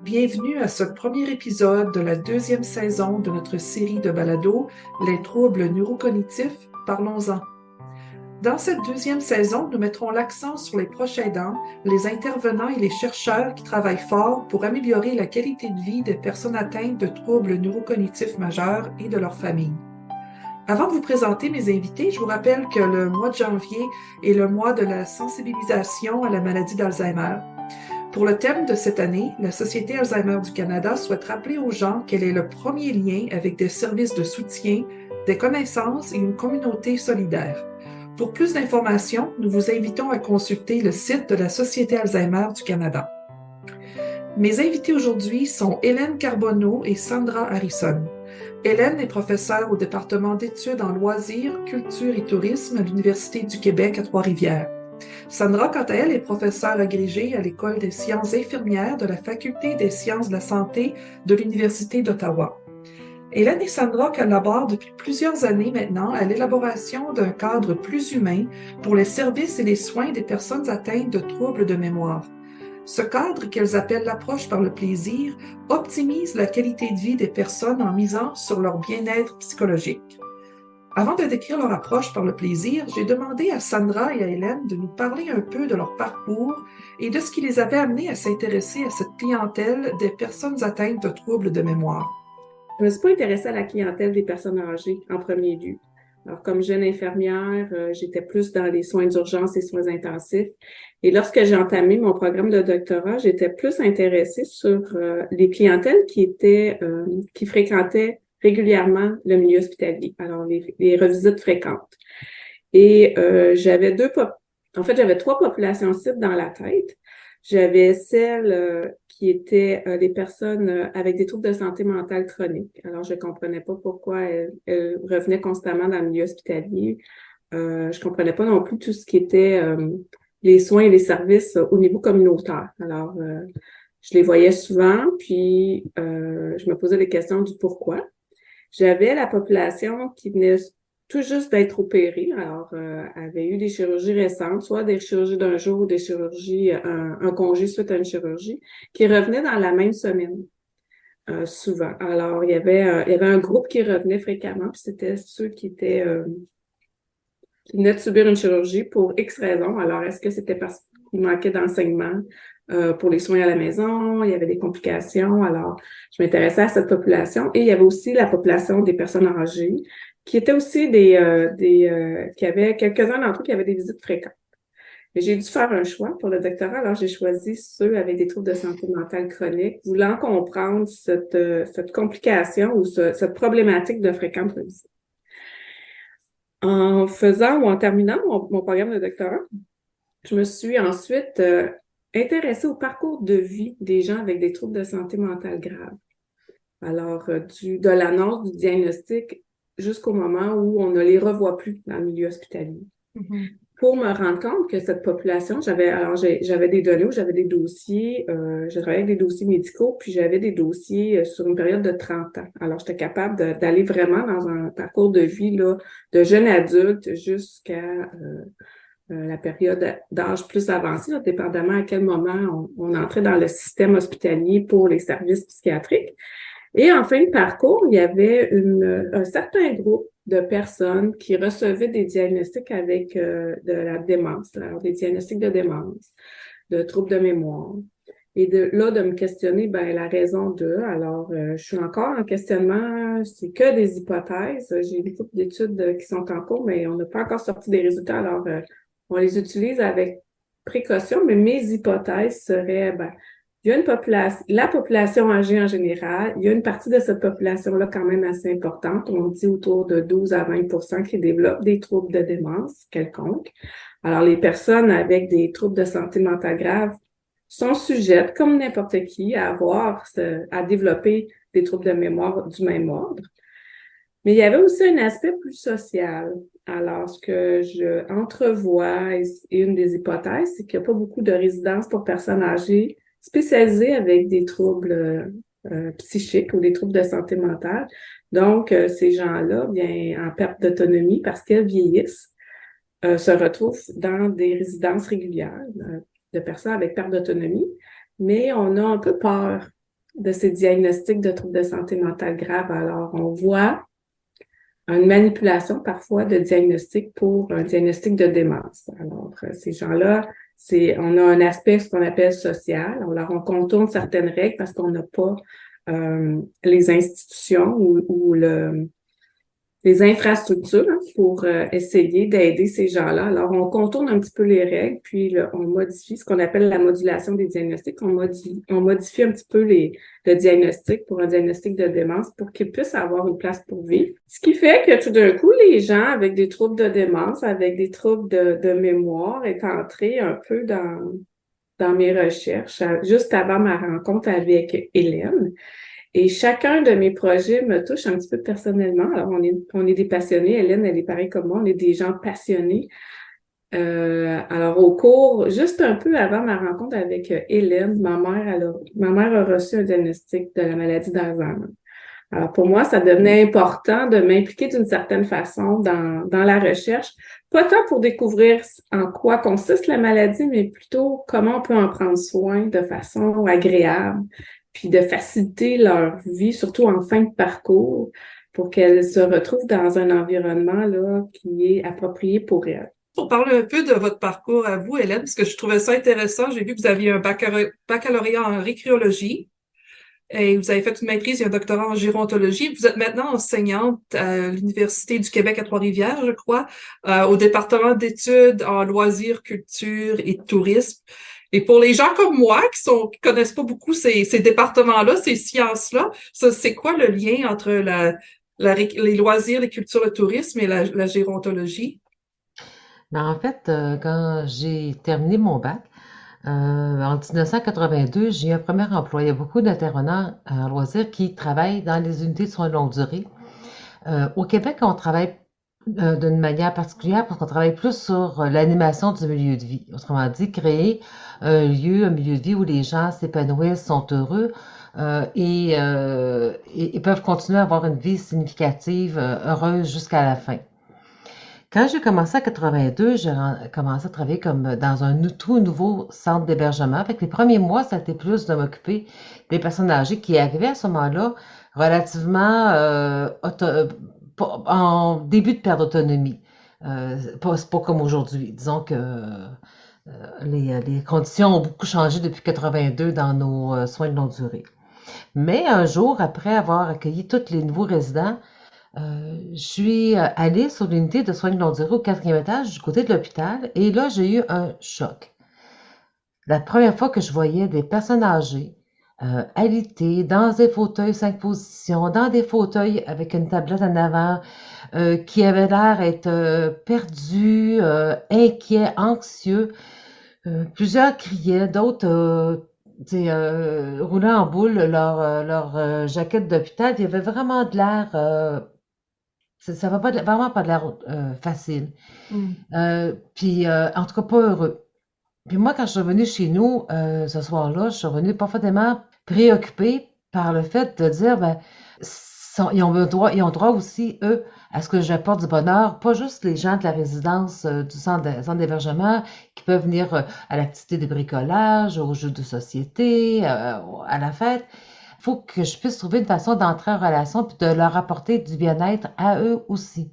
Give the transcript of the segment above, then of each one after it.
Bienvenue à ce premier épisode de la deuxième saison de notre série de balados, Les troubles neurocognitifs, parlons-en. Dans cette deuxième saison, nous mettrons l'accent sur les proches aidants, les intervenants et les chercheurs qui travaillent fort pour améliorer la qualité de vie des personnes atteintes de troubles neurocognitifs majeurs et de leurs familles. Avant de vous présenter mes invités, je vous rappelle que le mois de janvier est le mois de la sensibilisation à la maladie d'Alzheimer. Pour le thème de cette année, la Société Alzheimer du Canada souhaite rappeler aux gens quel est le premier lien avec des services de soutien, des connaissances et une communauté solidaire. Pour plus d'informations, nous vous invitons à consulter le site de la Société Alzheimer du Canada. Mes invités aujourd'hui sont Hélène Carbonneau et Sandra Harrison. Hélène est professeure au département d'études en loisirs, culture et tourisme à l'Université du Québec à Trois-Rivières. Sandra, quant à elle, est professeure agrégée à l'École des sciences infirmières de la Faculté des sciences de la santé de l'Université d'Ottawa. Hélène et Sandra collaborent depuis plusieurs années maintenant à l'élaboration d'un cadre plus humain pour les services et les soins des personnes atteintes de troubles de mémoire. Ce cadre, qu'elles appellent l'approche par le plaisir, optimise la qualité de vie des personnes en misant sur leur bien-être psychologique. Avant de décrire leur approche par le plaisir, j'ai demandé à Sandra et à Hélène de nous parler un peu de leur parcours et de ce qui les avait amenés à s'intéresser à cette clientèle des personnes atteintes de troubles de mémoire. Je ne me suis pas intéressée à la clientèle des personnes âgées en premier lieu. Alors, comme jeune infirmière, j'étais plus dans les soins d'urgence et soins intensifs. Et lorsque j'ai entamé mon programme de doctorat, j'étais plus intéressée sur les clientèles qui fréquentaient régulièrement le milieu hospitalier. Alors, les revisites fréquentes. Et j'avais trois populations cibles dans la tête. J'avais celles qui étaient les personnes avec des troubles de santé mentale chroniques. Alors, je comprenais pas pourquoi elles revenaient constamment dans le milieu hospitalier. Je comprenais pas non plus tout ce qui était les soins et les services au niveau communautaire. Alors, je les voyais souvent, puis je me posais des questions du pourquoi. J'avais la population qui venait tout juste d'être opérée, alors avait eu des chirurgies récentes, soit des chirurgies d'un jour ou des chirurgies, un congé suite à une chirurgie, qui revenaient dans la même semaine, souvent. Alors, il y avait un groupe qui revenait fréquemment, puis c'était ceux qui venaient de subir une chirurgie pour X raisons. Alors, est-ce que c'était parce qu'il manquait d'enseignement pour les soins à la maison, il y avait des complications. Alors, je m'intéressais à cette population. Et il y avait aussi la population des personnes âgées, qui étaient aussi qui avaient quelques-uns d'entre eux qui avaient des visites fréquentes. Et j'ai dû faire un choix pour le doctorat, alors j'ai choisi ceux avec des troubles de santé mentale chronique, voulant comprendre cette complication ou cette problématique de fréquente revisite. En faisant ou en terminant mon programme de doctorat, je me suis ensuite intéressée au parcours de vie des gens avec des troubles de santé mentale graves. Alors, de l'annonce du diagnostic jusqu'au moment où on ne les revoit plus dans le milieu hospitalier. Mm-hmm. Pour me rendre compte que cette population, j'avais des données où j'avais des dossiers, je travaillais avec des dossiers médicaux, puis j'avais des dossiers sur une période de 30 ans. Alors, j'étais capable d'aller vraiment dans un parcours de vie là, de jeune adulte jusqu'à la période d'âge plus avancé, là, dépendamment à quel moment on entrait dans le hospitalier pour les services psychiatriques. Et en fin de parcours, il y avait un certain groupe de personnes qui recevaient des diagnostics avec de la démence, alors des diagnostics de démence, de troubles de mémoire. Et de me questionner, la raison d'eux. Alors, je suis encore en questionnement, c'est que des hypothèses. J'ai des groupes d'études qui sont en cours, mais on n'a pas encore sorti des résultats. Alors, on les utilise avec précaution, mais mes hypothèses seraient, il y a la population âgée en général, il y a une partie de cette population-là quand même assez importante. On dit autour de 12 à 20% qui développent des troubles de démence quelconque. Alors, les personnes avec des troubles de santé mentale grave sont sujettes, comme n'importe qui, à développer des troubles de mémoire du même ordre. Mais il y avait aussi un aspect plus social. Alors, ce que je entrevois, et une des hypothèses, c'est qu'il n'y a pas beaucoup de résidences pour personnes âgées spécialisées avec des troubles psychiques ou des troubles de santé mentale. Donc, ces gens-là, bien, en perte d'autonomie parce qu'elles vieillissent, se retrouvent dans des résidences régulières de personnes avec perte d'autonomie. mais on a un peu peur de ces diagnostics de troubles de santé mentale grave. Alors, on voit une manipulation parfois de diagnostic pour un diagnostic de démence. Alors, ces gens-là, on a un aspect, ce qu'on appelle social. Alors, on contourne certaines règles parce qu'on n'a pas les institutions ou les infrastructures pour essayer d'aider ces gens-là. Alors, on contourne un petit peu les règles, puis là, on modifie ce qu'on appelle la modulation des diagnostics. On modifie un petit peu le diagnostic pour un diagnostic de démence pour qu'ils puissent avoir une place pour vivre. Ce qui fait que tout d'un coup, les gens avec des troubles de démence, avec des troubles de mémoire, est entrés un peu dans mes recherches, juste avant ma rencontre avec Hélène. Et chacun de mes projets me touche un petit peu personnellement. Alors, on est des passionnés. Hélène, elle est pareille comme moi. On est des gens passionnés. Alors, au cours, juste un peu avant ma rencontre avec Hélène, ma mère a reçu un diagnostic de la maladie d'Alzheimer. Alors, pour moi, ça devenait important de m'impliquer d'une certaine façon dans la recherche, pas tant pour découvrir en quoi consiste la maladie, mais plutôt comment on peut en prendre soin de façon agréable, puis de faciliter leur vie, surtout en fin de parcours, pour qu'elles se retrouvent dans un environnement là, qui est approprié pour elles. Pour parler un peu de votre parcours à vous, Hélène, parce que je trouvais ça intéressant. J'ai vu que vous aviez un baccalauréat en récréologie et vous avez fait une maîtrise et un doctorat en gérontologie. Vous êtes maintenant enseignante à l'Université du Québec à Trois-Rivières, je crois, au département d'études en loisirs, culture et tourisme. Et pour les gens comme moi qui connaissent pas beaucoup ces départements-là, ces sciences-là, ça, c'est quoi le lien entre les loisirs, les cultures, le tourisme et la gérontologie? Ben, en fait, quand j'ai terminé mon bac, en 1982, j'ai eu un premier emploi. Il y a beaucoup d'intervenants en loisirs qui travaillent dans les unités de soins de longue durée. Au Québec, on travaille d'une manière particulière parce qu'on travaille plus sur l'animation du milieu de vie. Autrement dit, créer un milieu de vie où les gens s'épanouissent, sont heureux et peuvent continuer à avoir une vie significative, heureuse jusqu'à la fin. Quand j'ai commencé en 82, j'ai commencé à travailler comme dans un tout nouveau centre d'hébergement. Fait que les premiers mois, ça a été plus de m'occuper des personnes âgées qui arrivaient à ce moment-là relativement en début de perte d'autonomie. C'est pas comme aujourd'hui. Disons que les conditions ont beaucoup changé depuis 82 dans nos soins de longue durée. Mais un jour, après avoir accueilli tous les nouveaux résidents, je suis allée sur l'unité de soins de longue durée au quatrième étage du côté de l'hôpital et là, j'ai eu un choc. La première fois que je voyais des personnes âgées alitées dans des fauteuils 5 positions, dans des fauteuils avec une tablette en avant, qui avaient l'air d'être perdus, inquiets, anxieux. Plusieurs criaient, d'autres roulaient en boule leur jaquette d'hôpital. Il y avait vraiment de l'air ça va pas vraiment pas de l'air facile. Puis, en tout cas, pas heureux. Puis moi, quand je suis revenue chez nous ce soir-là, je suis revenue profondément préoccupée par le fait de dire, ben, ils ont droit aussi, eux, à ce que j'apporte du bonheur, pas juste les gens de la résidence du centre d'hébergement qui peuvent venir à l'activité de bricolage, aux jeux de société, à la fête. Il faut que je puisse trouver une façon d'entrer en relation puis de leur apporter du bien-être à eux aussi.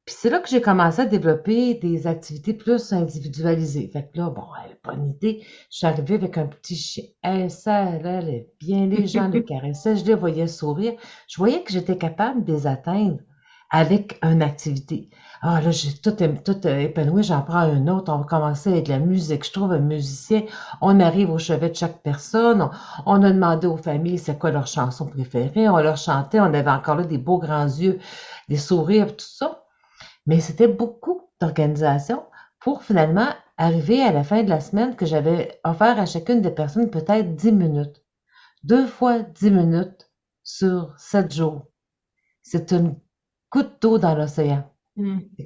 Puis c'est là que j'ai commencé à développer des activités plus individualisées. Fait que là, bon, bonne idée, je suis arrivée avec un petit chien. Ça allait bien, les gens les caressaient, je les voyais sourire. Je voyais que j'étais capable de les atteindre avec une activité. Ah là, j'ai tout épanoui, j'en prends un autre, on va commencer avec la musique. Je trouve un musicien, on arrive au chevet de chaque personne, on a demandé aux familles c'est quoi leur chanson préférée, on leur chantait, on avait encore là des beaux grands yeux, des sourires, tout ça. Mais c'était beaucoup d'organisation pour finalement arriver à la fin de la semaine que j'avais offert à chacune des personnes peut-être 10 minutes. 2 fois 10 minutes sur 7 jours. C'est une goutte d'eau dans l'océan.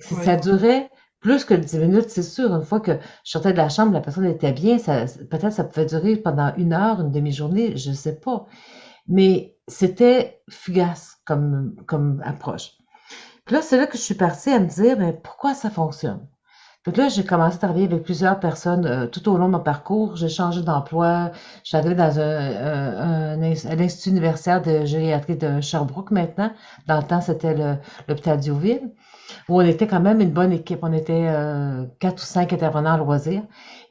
Ça durait plus que 10 minutes, c'est sûr. Une fois que je sortais de la chambre, la personne était bien. Peut-être ça pouvait durer pendant 1 heure, une demi-journée, je ne sais pas. Mais c'était fugace comme approche. Puis là, c'est là que je suis partie à me dire, mais pourquoi ça fonctionne? Donc là, j'ai commencé à travailler avec plusieurs personnes tout au long de mon parcours. J'ai changé d'emploi. Je suis arrivée dans un institut universitaire de gériatrie de Sherbrooke maintenant. Dans le temps, c'était l'hôpital Diouville, où on était quand même une bonne équipe. On était 4 ou 5 intervenants à loisir.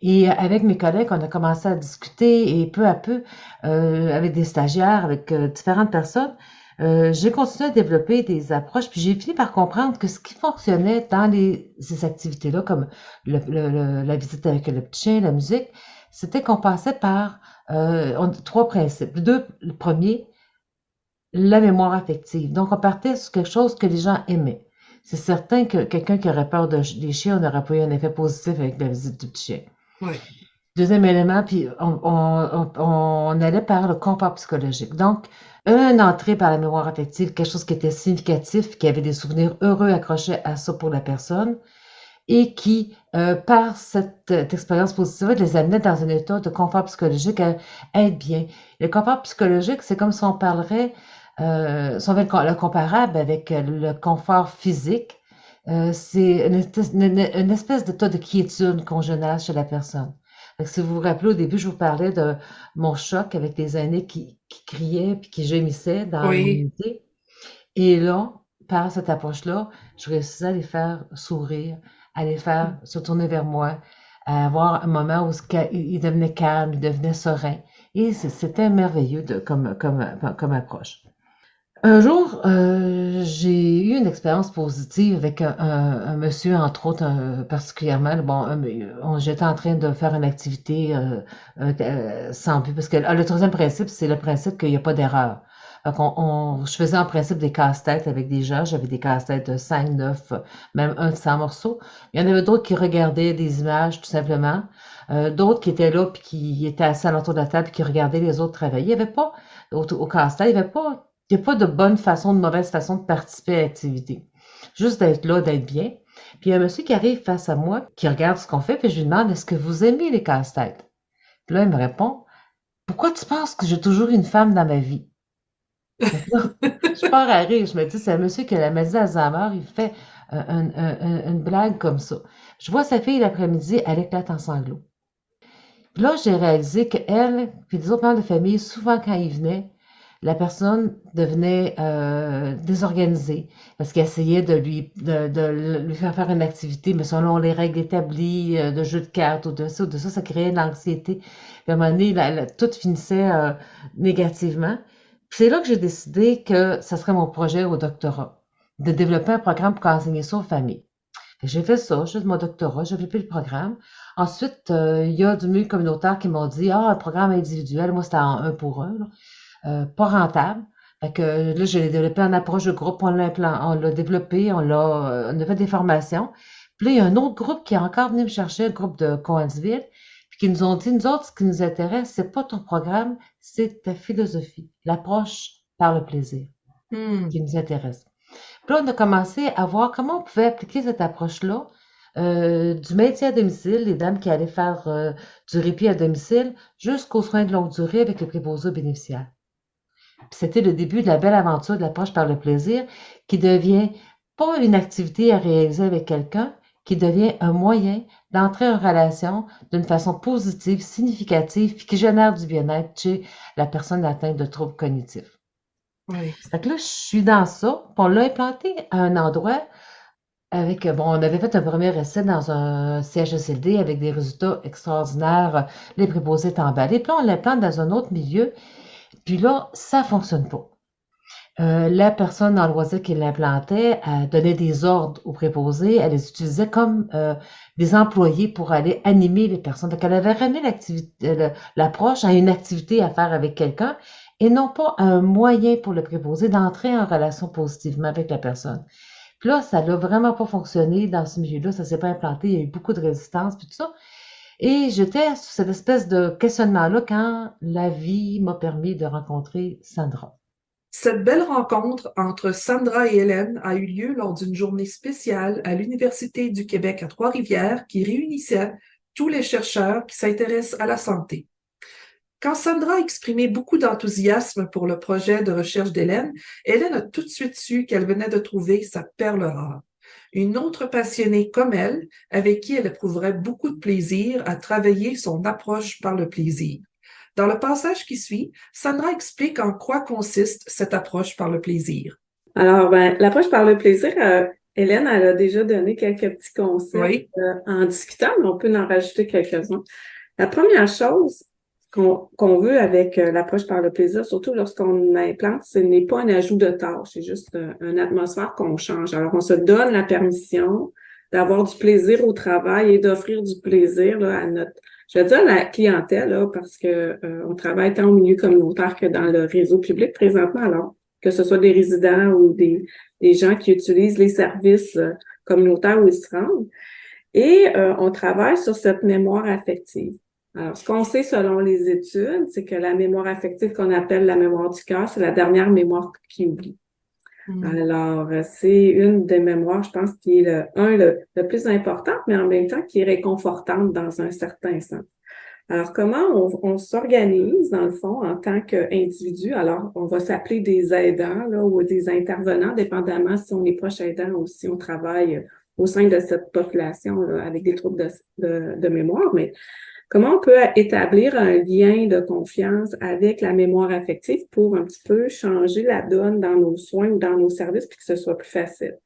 Et avec mes collègues, on a commencé à discuter et peu à peu, avec des stagiaires, avec différentes personnes, j'ai continué à développer des approches, puis j'ai fini par comprendre que ce qui fonctionnait dans ces activités-là, comme la visite avec le petit chien, la musique, c'était qu'on passait par 3 principes. Le premier, la mémoire affective. Donc, on partait sur quelque chose que les gens aimaient. C'est certain que quelqu'un qui aurait peur des chiens, on n'aurait pas eu un effet positif avec la visite du petit chien. Oui. Deuxième élément, puis on allait par le confort psychologique. Donc, une entrée par la mémoire affective, quelque chose qui était significatif, qui avait des souvenirs heureux accrochés à ça pour la personne, et qui, par cette expérience positive, les amenait dans un état de confort psychologique à être bien. Le confort psychologique, c'est comme si on parlerait, si on avait le comparable avec le confort physique, c'est une espèce d'état de quiétude qu'on génère chez la personne. Donc, si vous vous rappelez, au début, je vous parlais de mon choc avec les aînés qui criaient puis qui gémissaient dans Oui. l'unité. Et là, par cette approche-là, je réussissais à les faire sourire, à les faire se tourner vers moi, à avoir un moment où ils devenaient calmes, ils devenaient sereins. Et c'était merveilleux comme approche. Un jour, j'ai eu une expérience positive avec un monsieur, entre autres, particulièrement. Bon, j'étais en train de faire une activité sans but, parce que le troisième principe, c'est le principe qu'il n'y a pas d'erreur. Je faisais en principe des casse-têtes avec des gens. J'avais des casse-têtes de 5, 9, même un de 100 morceaux. Il y en avait d'autres qui regardaient des images, tout simplement. D'autres qui étaient là, puis qui étaient assis à l'entour de la table, puis qui regardaient les autres travailler. Il n'y avait pas, au casse-tête, il n'y a pas de bonne façon, de mauvaise façon de participer à l'activité. Juste d'être là, d'être bien. Puis il y a un monsieur qui arrive face à moi, qui regarde ce qu'on fait, puis je lui demande, est-ce que vous aimez les casse-têtes? Puis là, il me répond, pourquoi tu penses que j'ai toujours une femme dans ma vie? Donc là, je pars à rire. Je me dis, c'est un monsieur qui a la maladie d'Alzheimer, il fait une blague comme ça. Je vois sa fille l'après-midi, elle éclate en sanglots. Puis là, j'ai réalisé qu'elle, puis les autres membres de famille, souvent quand ils venaient, la personne devenait désorganisée parce qu'elle essayait de lui faire une activité, mais selon les règles établies de jeu de cartes ou de ça, ça créait de l'anxiété. Puis à un moment donné, tout finissait négativement. Puis c'est là que j'ai décidé que ça serait mon projet au doctorat, de développer un programme pour enseigner ça aux familles. J'ai fait ça, j'ai fait mon doctorat, j'ai développé le programme. Ensuite, il y a du milieu communautaire qui m'ont dit, ah, un programme individuel, moi c'était en un pour un, là, pas rentable. Fait que là, j'ai développé une approche de groupe, on l'a développé, on a fait des formations. Puis là, il y a un autre groupe qui est encore venu me chercher, un groupe de Coansville, puis qui nous ont dit, nous autres, ce qui nous intéresse, c'est pas ton programme, c'est ta philosophie, l'approche par le plaisir qui nous intéresse. Puis là, on a commencé à voir comment on pouvait appliquer cette approche-là, du maintien à domicile, les dames qui allaient faire du répit à domicile, jusqu'aux soins de longue durée avec les préposés aux bénéficiaires. Puis c'était le début de la belle aventure de l'approche par le plaisir, qui devient pas une activité à réaliser avec quelqu'un, qui devient un moyen d'entrer en relation d'une façon positive, significative, puis qui génère du bien-être chez la personne atteinte de troubles cognitifs. Oui. Fait que là, je suis dans ça, puis on l'a implanté à un endroit avec, bon, on avait fait un premier essai dans un CHSLD avec des résultats extraordinaires, les préposés étaient emballés, puis là, on l'implante dans un autre milieu, puis là, ça fonctionne pas. La personne en loisir qui l'implantait, elle donnait des ordres aux préposés, elle les utilisait comme des employés pour aller animer les personnes. Donc, elle avait ramené l'approche à une activité à faire avec quelqu'un et non pas un moyen pour le préposé d'entrer en relation positivement avec la personne. Puis là, ça n'a vraiment pas fonctionné dans ce milieu-là, ça s'est pas implanté, il y a eu beaucoup de résistance, puis tout ça. Et j'étais sur cette espèce de questionnement-là quand la vie m'a permis de rencontrer Sandra. Cette belle rencontre entre Sandra et Hélène a eu lieu lors d'une journée spéciale à l'Université du Québec à Trois-Rivières qui réunissait tous les chercheurs qui s'intéressent à la santé. Quand Sandra a exprimé beaucoup d'enthousiasme pour le projet de recherche d'Hélène, Hélène a tout de suite su qu'elle venait de trouver sa perle rare. une autre passionnée comme elle, avec qui elle éprouverait beaucoup de plaisir à travailler son approche par le plaisir. Dans le passage qui suit, Sandra explique en quoi consiste cette approche par le plaisir. Alors, l'approche par le plaisir, Hélène, elle a déjà donné quelques petits concepts Oui. En discutant, mais on peut en rajouter quelques-uns. La première chose qu'on veut avec l'approche par le plaisir, surtout lorsqu'on implante, ce n'est pas un ajout de tâches, c'est juste une atmosphère qu'on change. Alors, on se donne la permission d'avoir du plaisir au travail et d'offrir du plaisir là, à je veux dire la clientèle, là, parce que on travaille tant au milieu communautaire que dans le réseau public présentement, alors que ce soit des résidents ou des gens qui utilisent les services communautaires où ils se rendent. Et on travaille sur cette mémoire affective. Alors, ce qu'on sait selon les études, c'est que la mémoire affective qu'on appelle la mémoire du cœur, c'est la dernière mémoire qui oublie. Alors, c'est une des mémoires, je pense, qui est le plus importante, mais en même temps qui est réconfortante dans un certain sens. Alors, comment on s'organise, dans le fond, en tant qu'individu? Alors, on va s'appeler des aidants là, ou des intervenants, dépendamment si on est proche aidant ou si on travaille au sein de cette population là, avec des troubles de mémoire. Mais comment on peut établir un lien de confiance avec la mémoire affective pour un petit peu changer la donne dans nos soins ou dans nos services puis que ce soit plus facile?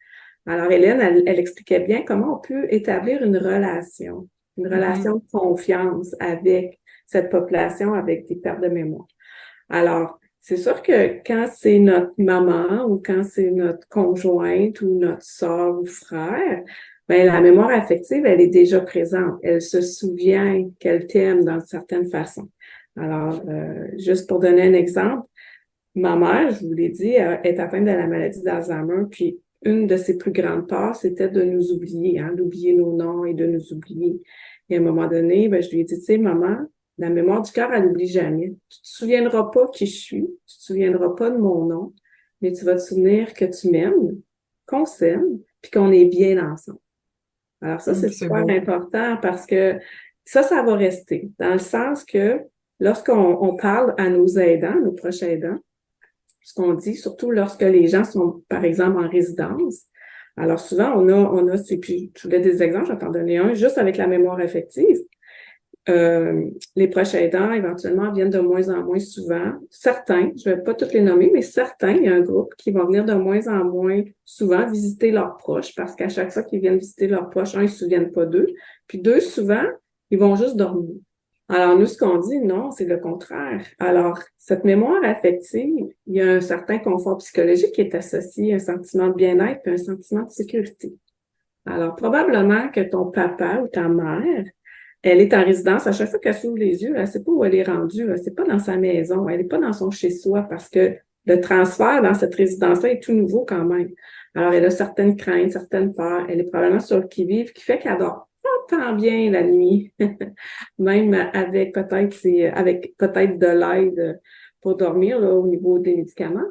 Alors, Hélène, elle expliquait bien comment on peut établir une relation de confiance avec cette population avec des pertes de mémoire. Alors, c'est sûr que quand c'est notre maman ou quand c'est notre conjointe ou notre sœur ou frère, la mémoire affective, elle est déjà présente. Elle se souvient qu'elle t'aime d'une certaine façon. Alors, juste pour donner un exemple, ma mère, je vous l'ai dit, est atteinte de la maladie d'Alzheimer, puis une de ses plus grandes peurs, c'était de nous oublier, d'oublier nos noms et de nous oublier. Et à un moment donné, je lui ai dit, tu sais, maman, la mémoire du cœur, elle n'oublie jamais. Tu te souviendras pas qui je suis, tu te souviendras pas de mon nom, mais tu vas te souvenir que tu m'aimes, qu'on s'aime, puis qu'on est bien ensemble. Alors ça, c'est super important parce que ça va rester, dans le sens que lorsqu'on parle à nos aidants, nos proches aidants, ce qu'on dit, surtout lorsque les gens sont, par exemple, en résidence. Alors, souvent, on a, puis je voulais des exemples, j'en t'en donner un, juste avec la mémoire affective. Les proches aidants, éventuellement, viennent de moins en moins souvent. Certains, je ne vais pas toutes les nommer, mais certains, il y a un groupe qui vont venir de moins en moins souvent visiter leurs proches, parce qu'à chaque fois qu'ils viennent visiter leurs proches, un, ils ne se souviennent pas d'eux, puis deux, souvent, ils vont juste dormir. Alors, nous, ce qu'on dit, non, c'est le contraire. Alors, cette mémoire affective, il y a un certain confort psychologique qui est associé à un sentiment de bien-être et un sentiment de sécurité. Alors, probablement que ton papa ou ta mère, elle est en résidence. À chaque fois qu'elle s'ouvre les yeux, elle ne sait pas où elle est rendue. Elle ne sait pas dans sa maison. Elle n'est pas dans son chez-soi parce que le transfert dans cette résidence-là est tout nouveau quand même. Alors, elle a certaines craintes, certaines peurs. Elle est probablement sur le qui-vive, qui fait qu'elle dort pas tant bien la nuit, même avec peut-être de l'aide pour dormir là, au niveau des médicaments.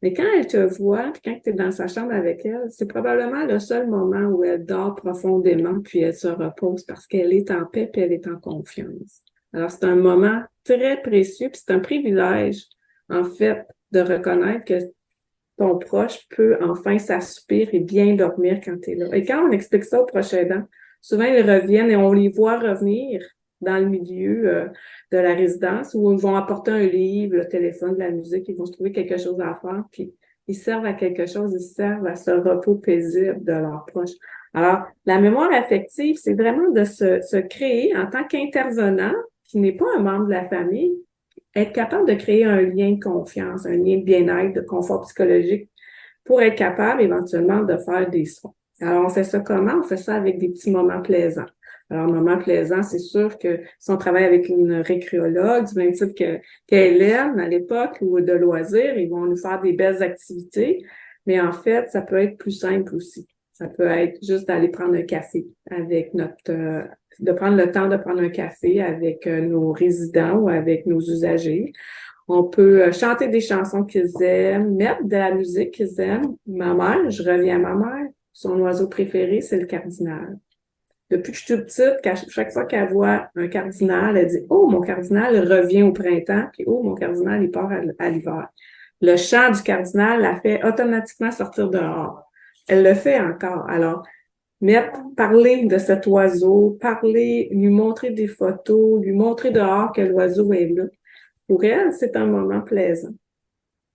Mais quand elle te voit, puis quand tu es dans sa chambre avec elle, c'est probablement le seul moment où elle dort profondément, puis elle se repose parce qu'elle est en paix, puis elle est en confiance. Alors, c'est un moment très précieux, puis c'est un privilège, en fait, de reconnaître que ton proche peut enfin s'assoupir et bien dormir quand tu es là. Et quand on explique ça aux proches aidants, souvent ils reviennent et on les voit revenir dans le milieu de la résidence où ils vont apporter un livre, le téléphone, de la musique, ils vont se trouver quelque chose à faire, puis ils servent à quelque chose, ils servent à ce repos paisible de leurs proches. Alors, la mémoire affective, c'est vraiment de se créer en tant qu'intervenant qui n'est pas un membre de la famille, être capable de créer un lien de confiance, un lien de bien-être, de confort psychologique pour être capable éventuellement de faire des soins. Alors, on fait ça comment? On fait ça avec des petits moments plaisants. Alors, moment plaisant, c'est sûr que si on travaille avec une récréologue, du même type qu'Hélène à l'époque, ou de loisirs, ils vont nous faire des belles activités, mais en fait, ça peut être plus simple aussi. Ça peut être juste d'aller prendre un café avec de prendre le temps de prendre un café avec nos résidents ou avec nos usagers. On peut chanter des chansons qu'ils aiment, mettre de la musique qu'ils aiment. Ma mère, je reviens à ma mère, son oiseau préféré, c'est le cardinal. Depuis que je suis toute petite, chaque fois qu'elle voit un cardinal, elle dit « Oh, mon cardinal revient au printemps » puis « Oh, mon cardinal, il part à l'hiver ». Le chant du cardinal la fait automatiquement sortir dehors. Elle le fait encore. Alors, parler de cet oiseau, lui montrer des photos, lui montrer dehors que l'oiseau est là. Pour elle, c'est un moment plaisant.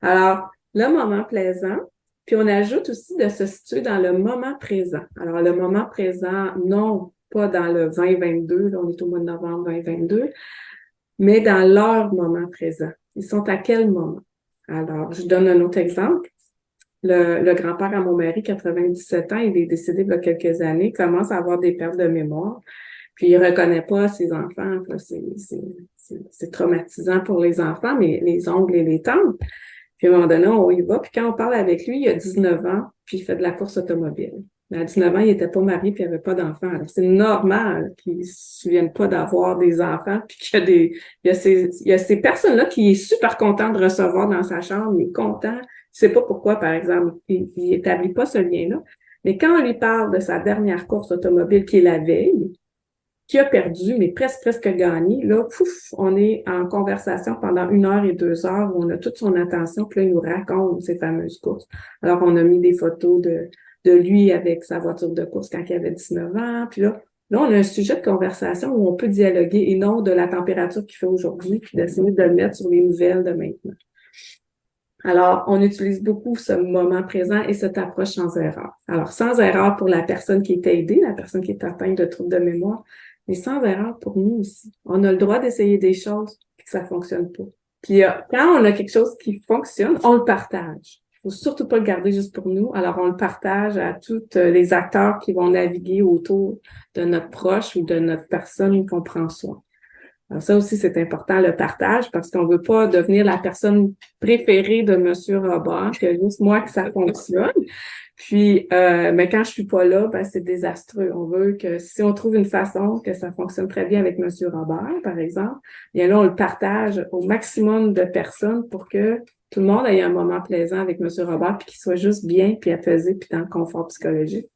Alors, le moment plaisant, puis on ajoute aussi de se situer dans le moment présent. Alors, le moment présent, non pas dans le 2022, là, on est au mois de novembre 2022, mais dans leur moment présent. Ils sont à quel moment? Alors, je donne un autre exemple. Le grand-père à mon mari, 97 ans, il est décédé il y a quelques années, commence à avoir des pertes de mémoire, puis il reconnaît pas ses enfants. C'est traumatisant pour les enfants, mais les oncles et les tantes. Puis à un moment donné, on y va, puis quand on parle avec lui, il a 19 ans, puis il fait de la course automobile. Mais à 19 ans, il n'était pas marié, puis il n'avait pas d'enfants. Alors, c'est normal qu'il ne se souvienne pas d'avoir des enfants, puis il y a ces personnes-là qui est super content de recevoir dans sa chambre, il est content. Je sais pas pourquoi, par exemple, il établit pas ce lien-là. Mais quand on lui parle de sa dernière course automobile, qui est la veille, qui a perdu, mais presque gagné, là, on est en conversation pendant 1 heure et 2 heures où on a toute son attention, puis là, il nous raconte ces fameuses courses. Alors, on a mis des photos de lui avec sa voiture de course quand il avait 19 ans, puis là, on a un sujet de conversation où on peut dialoguer et non de la température qu'il fait aujourd'hui, puis d'essayer de le mettre sur les nouvelles de maintenant. Alors, on utilise beaucoup ce moment présent et cette approche sans erreur. Alors, sans erreur pour la personne qui est aidée, la personne qui est atteinte de troubles de mémoire, mais sans erreur pour nous aussi. On a le droit d'essayer des choses et que ça fonctionne pas. Puis, quand on a quelque chose qui fonctionne, on le partage. Il faut surtout pas le garder juste pour nous. Alors, on le partage à tous les acteurs qui vont naviguer autour de notre proche ou de notre personne qu'on prend soin. Alors ça aussi, c'est important, le partage, parce qu'on veut pas devenir la personne préférée de Monsieur Robert, que juste moi que ça fonctionne. Puis, mais quand je suis pas là, ben c'est désastreux. On veut que si on trouve une façon que ça fonctionne très bien avec Monsieur Robert, par exemple, bien là, on le partage au maximum de personnes pour que tout le monde ait un moment plaisant avec Monsieur Robert, puis qu'il soit juste bien, puis apaisé, puis dans le confort psychologique,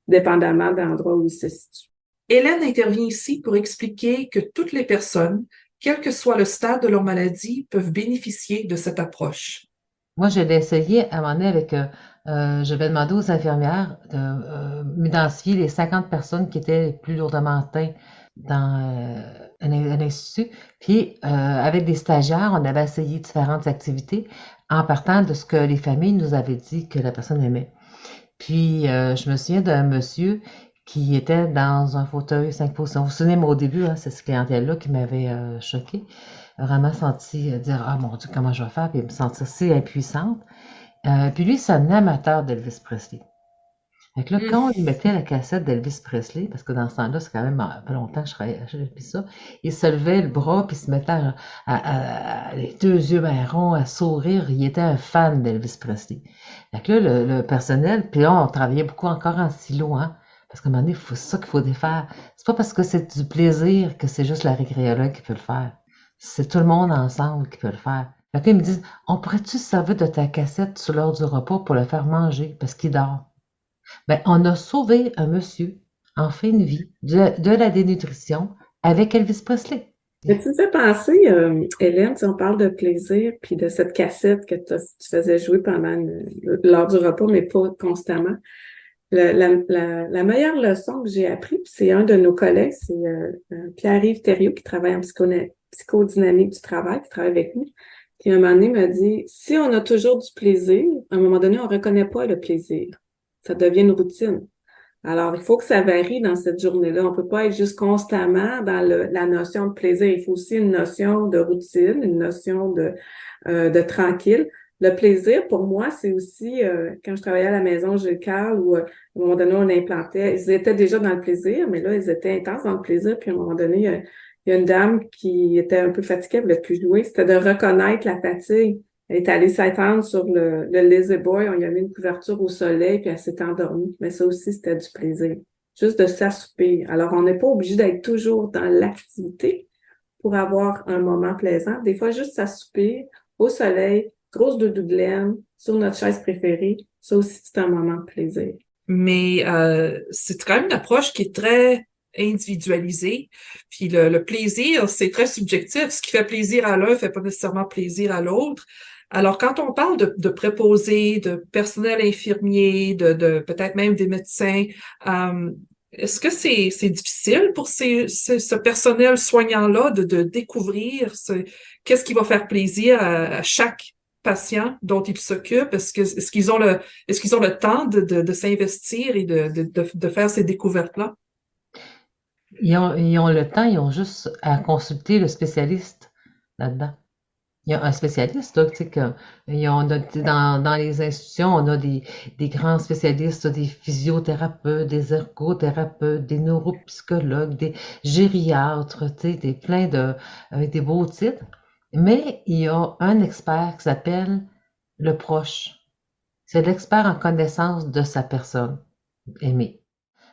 dépendamment de l'endroit où il se situe. Hélène intervient ici pour expliquer que toutes les personnes, quel que soit le stade de leur maladie, peuvent bénéficier de cette approche. Moi, je l'ai essayé à un moment donné avec, je vais demander aux infirmières de m'identifier les 50 personnes qui étaient les plus lourdement atteintes dans un institut. Puis, avec des stagiaires, on avait essayé différentes activités en partant de ce que les familles nous avaient dit que la personne aimait. Puis, je me souviens d'un monsieur qui était dans un fauteuil 5 positions. Vous vous souvenez, moi, au début, c'est cette clientèle-là qui m'avait choquée. Vraiment senti dire, ah mon Dieu, comment je vais faire, puis me sentir si impuissante. Puis lui, c'est un amateur d'Elvis Presley. Fait que là, quand on lui mettait la cassette d'Elvis Presley, parce que dans ce temps-là, c'est quand même pas longtemps que je travaillais puis ça, il se levait le bras, puis se mettait les 2 yeux marrons à sourire. Il était un fan d'Elvis Presley. Fait que là, le personnel, puis là, on travaillait beaucoup encore en silo, hein. Parce qu'à un moment donné, c'est ça qu'il faut défaire. C'est pas parce que c'est du plaisir que c'est juste la récréologue qui peut le faire. C'est tout le monde ensemble qui peut le faire. Fait que ils me disent, on pourrait-tu se servir de ta cassette sur l'heure du repas pour le faire manger parce qu'il dort? Ben, on a sauvé un monsieur en fin de vie de la dénutrition avec Elvis Presley. Mais tu me fais penser, Hélène, si on parle de plaisir, puis de cette cassette que tu faisais jouer pendant l'heure du repas, mais pas constamment. La meilleure leçon que j'ai appris, c'est un de nos collègues, c'est Pierre-Yves Thériault qui travaille en psychodynamique du travail, qui travaille avec nous, qui à un moment donné m'a dit, si on a toujours du plaisir, à un moment donné, on reconnaît pas le plaisir. Ça devient une routine. Alors, il faut que ça varie dans cette journée-là. On peut pas être juste constamment dans la notion de plaisir. Il faut aussi une notion de routine, une notion de tranquille. Le plaisir, pour moi, c'est aussi, quand je travaillais à la maison Gilles Carle, où à un moment donné, on implantait, ils étaient déjà dans le plaisir, mais là, ils étaient intenses dans le plaisir, puis à un moment donné, il y a une dame qui était un peu fatiguée, elle voulait plus jouer, c'était de reconnaître la fatigue. Elle est allée s'étendre sur le lazy boy, on lui a mis une couverture au soleil, puis elle s'est endormie. Mais ça aussi, c'était du plaisir. Juste de s'assoupir. Alors, on n'est pas obligé d'être toujours dans l'activité pour avoir un moment plaisant. Des fois, juste s'assoupir au soleil, grosse doudou de laine, sur notre chaise préférée, ça aussi, c'est un moment de plaisir. Mais c'est quand même une approche qui est très individualisée. Puis le plaisir, c'est très subjectif. Ce qui fait plaisir à l'un fait pas nécessairement plaisir à l'autre. Alors, quand on parle de préposés, de personnel infirmier, de peut-être même des médecins, euh, est-ce que c'est difficile pour ce personnel soignant-là de découvrir qu'est-ce qui va faire plaisir à chaque patient dont ils s'occupent? Est-ce qu'ils ont le temps de s'investir et de faire ces découvertes-là? Ils ont le temps, ils ont juste à consulter le spécialiste là-dedans. Il y a un spécialiste, là, tu sais, dans les institutions, on a des grands spécialistes, des physiothérapeutes, des ergothérapeutes, des neuropsychologues, des gériatres, tu sais, avec des beaux titres. Mais il y a un expert qui s'appelle le proche. C'est l'expert en connaissance de sa personne aimée.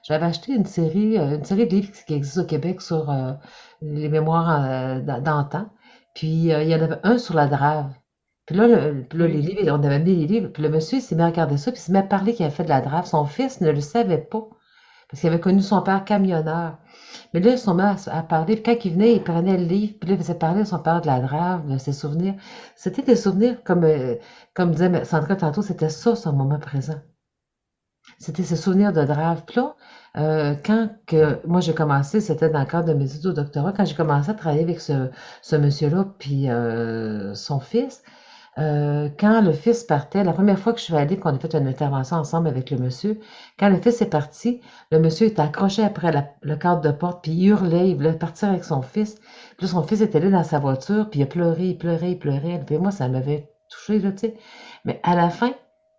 J'avais acheté une série de livres qui existe au Québec sur les mémoires d'antan. Puis il y en avait un sur la drave. Puis là, les Oui. livres, on avait mis les livres. Puis le monsieur il s'est mis à regarder ça, puis il s'est mis à parler qu'il avait fait de la drave. Son fils ne le savait pas, parce qu'il avait connu son père camionneur. Mais là, ils sont mis à parler. Puis quand il venait, il prenait le livre, puis là, il faisait parler de son père de la drave, de ses souvenirs. C'était des souvenirs, comme disait Sandra tantôt, c'était ça, son moment présent. C'était ce souvenir de drave. Puis là, moi j'ai commencé, c'était dans le cadre de mes études au doctorat, quand j'ai commencé à travailler avec ce monsieur-là, puis son fils, quand le fils partait, la première fois que je suis allée, qu'on a fait une intervention ensemble avec le monsieur, quand le fils est parti, le monsieur était accroché après le cadre de porte, puis il hurlait, il voulait partir avec son fils. Puis là, son fils était là dans sa voiture, puis il a pleuré, il pleurait, il pleurait. Puis moi, ça m'avait touché, là, tu sais. Mais à la fin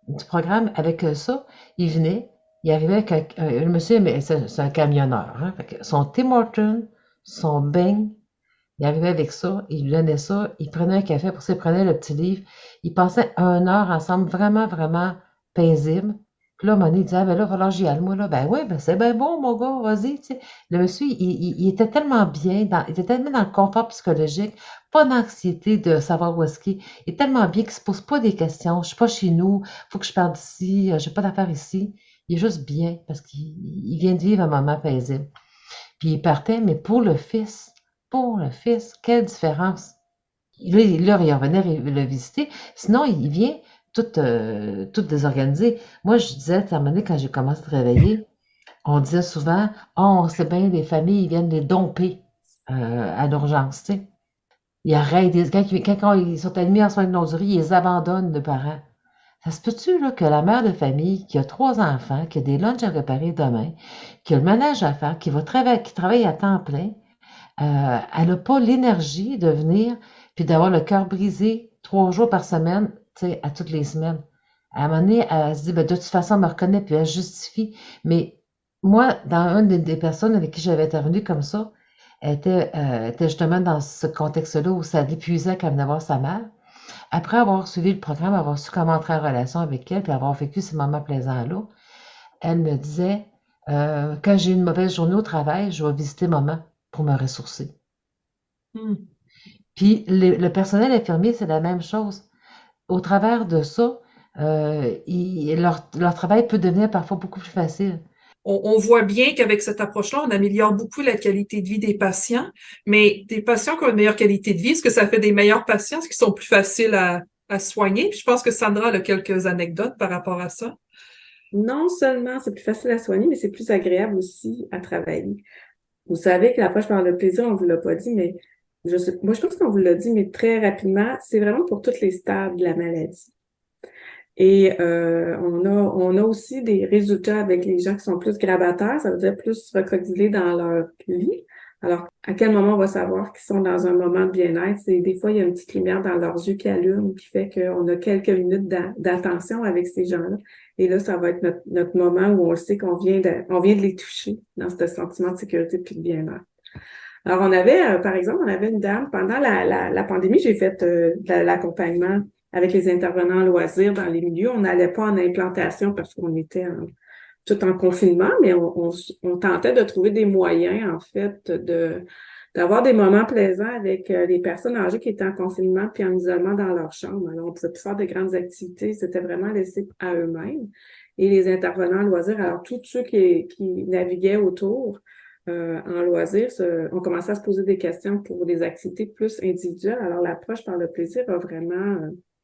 du programme, avec ça, il venait, il arrivait avec le monsieur, mais c'est un camionneur, hein, fait que son Tim Horton, son beigne, il arrivait avec ça, il lui donnait ça, il prenait un café, pour ça, il prenait le petit livre. Ils passaient 1 heure ensemble, vraiment, vraiment paisible. Puis là, à un moment donné, il disait, ah, ben là, il va falloir que j'y aille, moi, là. Ben oui, ben c'est bien bon, mon gars, vas-y, tu sais. Le monsieur, il était tellement bien, il était tellement dans le confort psychologique, pas d'anxiété de savoir où est-ce qu'il est. Il est tellement bien qu'il se pose pas des questions. Je suis pas chez nous, faut que je parte d'ici, j'ai pas d'affaires ici. Il est juste bien, parce qu'il vient de vivre un moment paisible. Puis il partait, mais pour le fils, quelle différence. Là, il revenait le visiter. Sinon, il vient tout désorganisé. Moi, je disais, à un moment donné, quand j'ai commencé à travailler, on disait souvent, oh, on sait bien, les familles, ils viennent les domper à l'urgence, tu sais. Ils arrêtent, quand ils sont admis en soins de longue durée, ils les abandonnent, les parents. Ça se peut-tu, là, que la mère de famille qui a 3 enfants, qui a des lunchs à préparer demain, qui a le ménage à faire, qui travaille à temps plein, elle n'a pas l'énergie de venir puis d'avoir le cœur brisé 3 jours par semaine, tu sais, à toutes les semaines. À un moment donné, elle se dit, ben, de toute façon, elle me reconnaît, puis elle justifie. Mais moi, dans une des personnes avec qui j'avais intervenu comme ça, était justement dans ce contexte-là où ça l'épuisait qu'elle venait voir sa mère. Après avoir suivi le programme, avoir su comment entrer en relation avec elle, puis avoir vécu ces moments plaisants-là, elle me disait, quand j'ai une mauvaise journée au travail, je vais visiter maman pour me ressourcer. Hmm. Puis le personnel infirmier, c'est la même chose. Au travers de ça, leur travail peut devenir parfois beaucoup plus facile. On voit bien qu'avec cette approche-là, on améliore beaucoup la qualité de vie des patients, mais des patients qui ont une meilleure qualité de vie, est-ce que ça fait des meilleurs patients, est-ce qu'ils sont plus faciles à soigner? Puis je pense que Sandra a quelques anecdotes par rapport à ça. Non seulement c'est plus facile à soigner, mais c'est plus agréable aussi à travailler. Vous savez que l'approche par le plaisir, on vous l'a pas dit, mais moi, je pense qu'on vous l'a dit, mais très rapidement, c'est vraiment pour tous les stades de la maladie. Et on a aussi des résultats avec les gens qui sont plus grabataires, ça veut dire plus recroquevillés dans leur vie. Alors, à quel moment on va savoir qu'ils sont dans un moment de bien-être? C'est des fois, il y a une petite lumière dans leurs yeux qui allume, qui fait qu'on a quelques minutes d'attention avec ces gens-là. Et là, ça va être notre moment où on le sait on vient de les toucher dans ce sentiment de sécurité puis de bien-être. Alors, on avait, par exemple, on avait une dame, pendant la pandémie, j'ai fait de l'accompagnement avec les intervenants en loisirs dans les milieux. On n'allait pas en implantation parce qu'on était tout en confinement, mais on tentait de trouver des moyens, en fait, d'avoir des moments plaisants avec les personnes âgées qui étaient en confinement puis en isolement dans leur chambre. Alors, on pouvait plus faire de grandes activités, c'était vraiment laissé à eux-mêmes. Et les intervenants en loisirs, alors tous ceux qui naviguaient autour, en loisirs, on commençait à se poser des questions pour des activités plus individuelles. Alors, l'approche par le plaisir a vraiment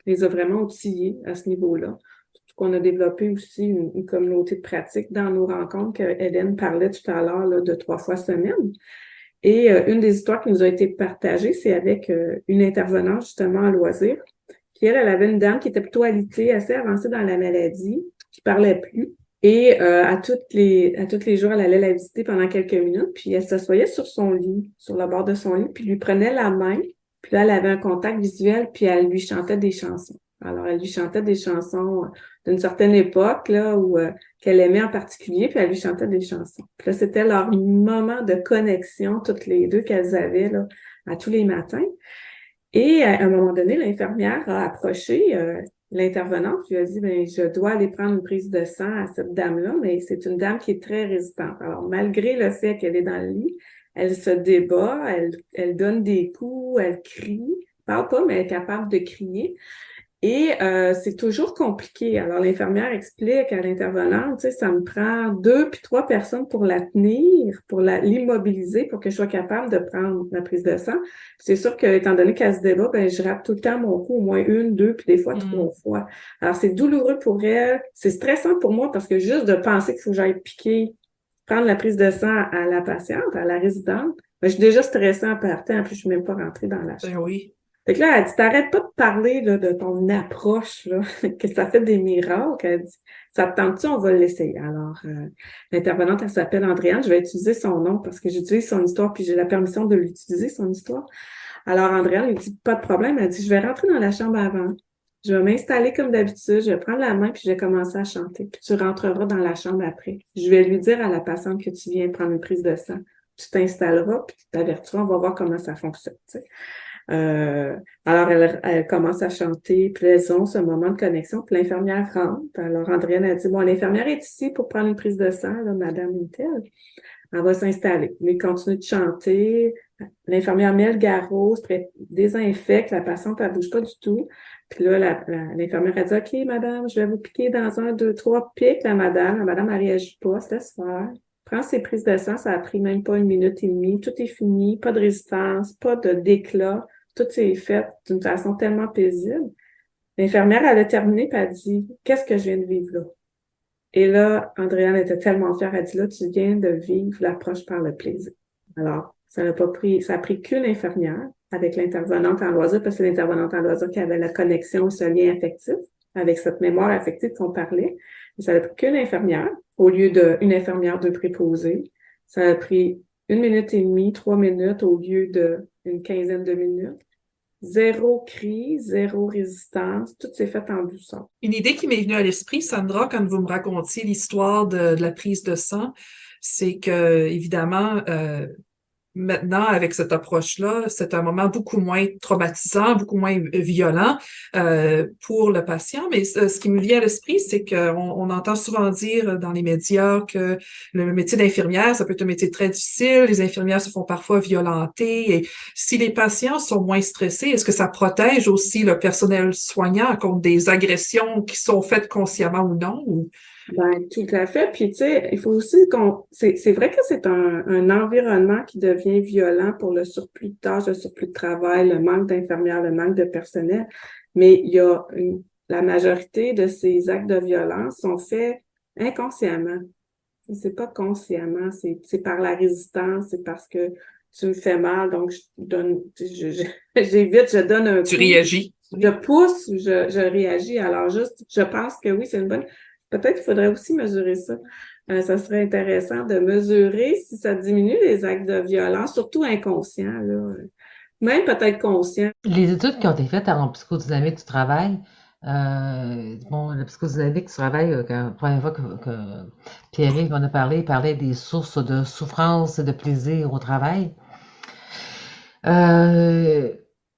les a vraiment outillés à ce niveau-là. Qu'on a développé aussi une communauté de pratique dans nos rencontres que Hélène parlait tout à l'heure là, de 3 fois semaine. Et une des histoires qui nous a été partagée, c'est avec une intervenante justement en loisir. Puis elle avait une dame qui était plutôt alitée, assez avancée dans la maladie, qui parlait plus. Et à tous les jours, elle allait la visiter pendant quelques minutes, puis elle s'assoyait sur son lit, sur le bord de son lit, puis lui prenait la main, puis là, elle avait un contact visuel, puis elle lui chantait des chansons. Alors, elle lui chantait des chansons d'une certaine époque, là, où qu'elle aimait en particulier, puis elle lui chantait des chansons. Puis là, c'était leur moment de connexion, toutes les deux, qu'elles avaient, là, à tous les matins. Et à un moment donné, l'infirmière a approché l'intervenante, lui a dit, ben, je dois aller prendre une prise de sang à cette dame-là, mais c'est une dame qui est très résistante. Alors, malgré le fait qu'elle est dans le lit, elle se débat, elle donne des coups, elle crie, parle pas, mais elle est capable de crier. Et c'est toujours compliqué. Alors, l'infirmière explique à l'intervenante, tu sais, ça me prend 2 puis 3 personnes pour la tenir, pour l'immobiliser, pour que je sois capable de prendre la prise de sang. C'est sûr que, étant donné qu'elle se débat, ben, je rate tout le temps mon cou, au moins 1, 2, puis des fois 3 fois. Alors, c'est douloureux pour elle. C'est stressant pour moi parce que juste de penser qu'il faut que j'aille piquer, prendre la prise de sang à la patiente, à la résidente, ben, je suis déjà stressée en partant, puis je suis même pas rentrée dans la chambre. Ben oui. Fait que là, elle dit, t'arrêtes pas de parler là, de ton approche, là, que ça fait des miracles. Elle dit, ça te tente-tu, on va l'essayer. Alors, l'intervenante, elle s'appelle Andréane. Je vais utiliser son nom parce que j'utilise son histoire, puis j'ai la permission de l'utiliser, son histoire. Alors, Andréane, elle dit, pas de problème. Elle dit, je vais rentrer dans la chambre avant. Je vais m'installer comme d'habitude. Je vais prendre la main, puis je vais commencer à chanter. Puis tu rentreras dans la chambre après. Je vais lui dire à la patiente que tu viens prendre une prise de sang. Tu t'installeras, puis tu t'avertiras. On va voir comment ça fonctionne, tu sais. Alors, elle commence à chanter, puis elles ont ce moment de connexion, puis l'infirmière rentre. Alors, Andréane a dit, bon, l'infirmière est ici pour prendre une prise de sang, là, Madame Intel. Elle va s'installer. Mais continue de chanter. L'infirmière met le garrot, désinfecte, la patiente, elle bouge pas du tout. Puis là, l'infirmière a dit, OK, madame, je vais vous piquer dans 1, 2, 3 pics, la madame. La madame, elle réagit pas, se laisse faire. Prends ses prises de sang, ça a pris même pas 1 minute et demie. Tout est fini, pas de résistance, pas d'éclat. Tout s'est fait d'une façon tellement paisible. L'infirmière, elle a terminé, puis elle a dit, qu'est-ce que je viens de vivre là? Et là, Andréane était tellement fière, elle a dit, là, tu viens de vivre l'approche par le plaisir. Alors, ça a pris qu'une infirmière avec l'intervenante en loisir, parce que c'est l'intervenante en loisir qui avait la connexion, ce lien affectif, avec cette mémoire affective qu'on parlait. Et ça a pris qu'une infirmière, au lieu d'une infirmière de préposée. Ça a pris 1 minute et demie, 3 minutes au lieu d'une quinzaine de minutes. 0 cri, 0 résistance, tout s'est fait en douceur. Une idée qui m'est venue à l'esprit, Sandra, quand vous me racontiez l'histoire de la prise de sang, c'est que, évidemment, maintenant, avec cette approche-là, c'est un moment beaucoup moins traumatisant, beaucoup moins violent pour le patient. Mais ce qui me vient à l'esprit, c'est qu'on entend souvent dire dans les médias que le métier d'infirmière, ça peut être un métier très difficile. Les infirmières se font parfois violenter. Et si les patients sont moins stressés, est-ce que ça protège aussi le personnel soignant contre des agressions qui sont faites consciemment ou non? Ben, tout à fait. Puis, tu sais, il faut aussi c'est vrai que c'est un environnement qui devient violent pour le surplus de tâches, le surplus de travail, le manque d'infirmières, le manque de personnel. Mais il y a la majorité de ces actes de violence sont faits inconsciemment. C'est pas consciemment, c'est par la résistance, c'est parce que tu me fais mal, donc j'évite, je donne un coup. Tu réagis. Je pousse, je réagis. Alors, juste, je pense que oui, c'est une bonne. Peut-être qu'il faudrait aussi mesurer ça. Ça serait intéressant de mesurer si ça diminue les actes de violence, surtout inconscients, là. Même peut-être conscients. Les études qui ont été faites en psychodynamique du travail, bon, la psychodynamique du travail, la première fois que Pierre-Yves en a parlé, il parlait des sources de souffrance et de plaisir au travail.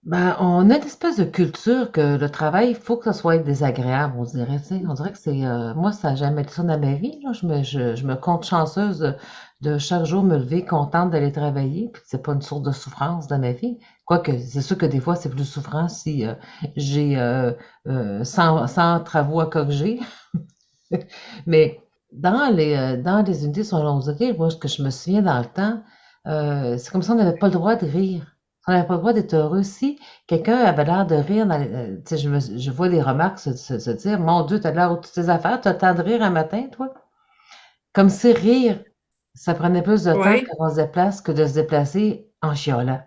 Ben, on a une espèce de culture que le travail, il faut que ça soit désagréable, on dirait, tu sais. On dirait que c'est, moi, ça n'a jamais été ça dans ma vie, là. Je me compte chanceuse de chaque jour me lever contente d'aller travailler, puis que c'est pas une source de souffrance dans ma vie. Quoique, c'est sûr que des fois, c'est plus souffrant si j'ai 100 travaux à corriger. Mais dans les unités sur long durée, moi, ce que je me souviens dans le temps, c'est comme si on n'avait pas le droit de rire. On n'avait pas le droit d'être heureux. Si quelqu'un avait l'air de rire, tu sais, je vois des remarques se dire, mon Dieu, t'as l'air de toutes tes affaires, t'as le temps de rire un matin, toi? Comme si rire, ça prenait plus de temps Oui. quand on se déplace que de se déplacer en chialant.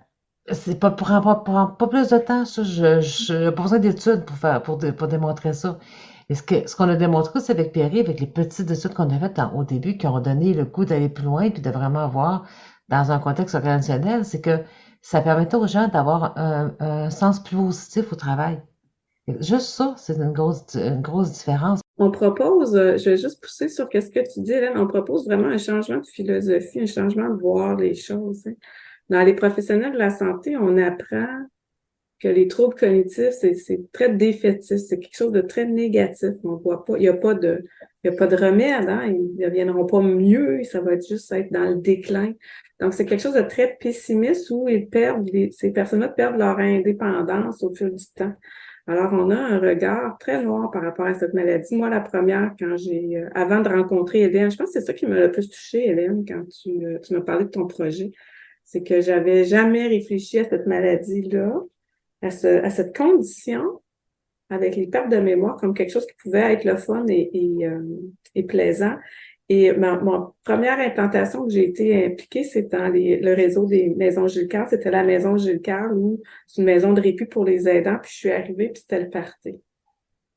C'est pas, prend pas plus de temps, ça. Je pas besoin d'études pour démontrer ça. Et ce qu'on a démontré, c'est avec Pierre, avec les petites études qu'on a faites au début, qui ont donné le goût d'aller plus loin, puis de vraiment voir dans un contexte organisationnel, c'est que ça permettait aux gens d'avoir un sens plus positif au travail. Juste ça, c'est une grosse différence. On propose, je vais juste pousser sur ce que tu dis, Hélène, on propose vraiment un changement de philosophie, un changement de voir les choses, hein. Dans les professionnels de la santé, on apprend que les troubles cognitifs, c'est très défaitiste, c'est quelque chose de très négatif. On voit pas, il y a pas de remède, hein, ils ne deviendront pas mieux, ça va être juste être dans le déclin. Donc, c'est quelque chose de très pessimiste où ces personnes-là perdent leur indépendance au fil du temps. Alors, on a un regard très noir par rapport à cette maladie. Moi, la première, avant de rencontrer Hélène, je pense que c'est ça qui m'a le plus touchée, Hélène, quand tu m'as parlé de ton projet, c'est que j'avais jamais réfléchi à cette maladie-là, à cette condition avec les pertes de mémoire comme quelque chose qui pouvait être le fun et plaisant. Et ma première implantation que j'ai été impliquée, c'est dans le réseau des maisons Jules Carle. C'était la maison Jules Carle, où c'est une maison de répit pour les aidants. Puis je suis arrivée, puis c'était le party.